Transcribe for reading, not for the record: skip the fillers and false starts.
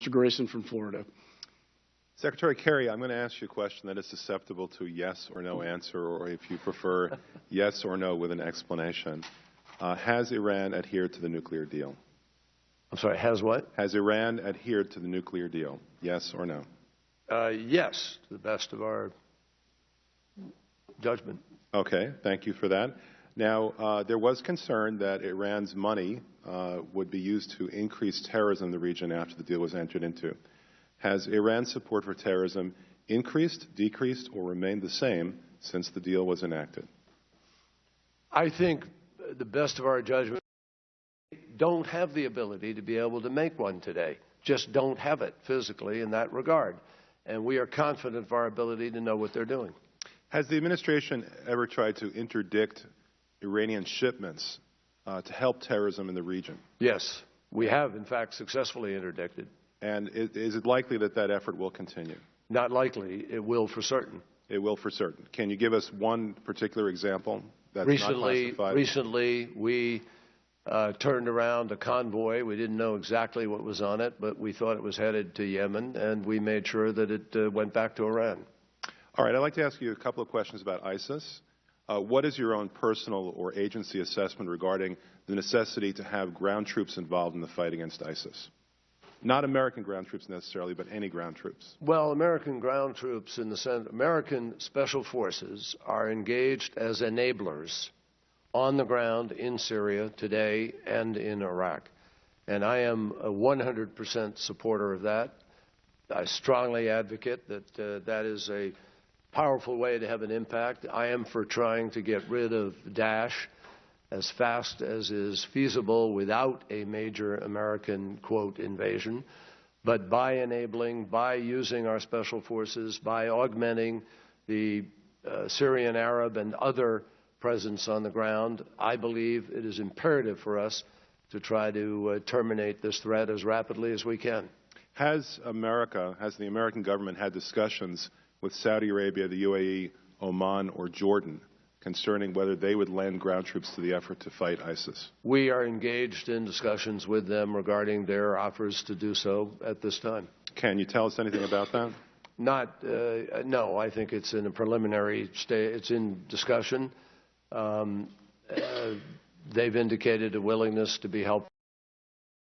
Mr. Grayson from Florida. Secretary Kerry, I'm going to ask you a question that is susceptible to a yes or no answer, or if you prefer, yes or no with an explanation. Has Iran adhered to the nuclear deal? I'm sorry, has what? Has Iran adhered to the nuclear deal? Yes or no? Yes, to the best of our judgment. Okay, thank you for that. Now, there was concern that Iran's money would be used to increase terrorism in the region after the deal was entered into. Has Iran's support for terrorism increased, decreased, or remained the same since the deal was enacted? I think the best of our judgment, don't have the ability to be able to make one today. Just don't have it physically in that regard. And we are confident of our ability to know what they're doing. Has the administration ever tried to interdict Iranian shipments to help terrorism in the region? Yes, we have, in fact, successfully interdicted. And is it likely that that effort will continue? Not likely. It will for certain. It will for certain. Can you give us one particular example that's not classified? Recently, we turned around a convoy. We didn't know exactly what was on it, but we thought it was headed to Yemen, and we made sure that it went back to Iran. All right. I'd like to ask you a couple of questions about ISIS. What is your own personal or agency assessment regarding the necessity to have ground troops involved in the fight against ISIS? Not American ground troops necessarily, but any ground troops. Well, American ground troops in the sense, American special forces are engaged as enablers on the ground in Syria today and in Iraq. And I am a 100% supporter of that. I strongly advocate that that is a powerful way to have an impact. I am for trying to get rid of Daesh as fast as is feasible without a major American, quote, invasion, but by enabling, by using our special forces, by augmenting the Syrian, Arab, and other presence on the ground, I believe it is imperative for us to try to terminate this threat as rapidly as we can. Has the American government had discussions with Saudi Arabia, the UAE, Oman, or Jordan concerning whether they would lend ground troops to the effort to fight ISIS? We are engaged in discussions with them regarding their offers to do so at this time. Can you tell us anything about that? No, I think it's in a preliminary stage. It's in discussion. They've indicated a willingness to be helpful.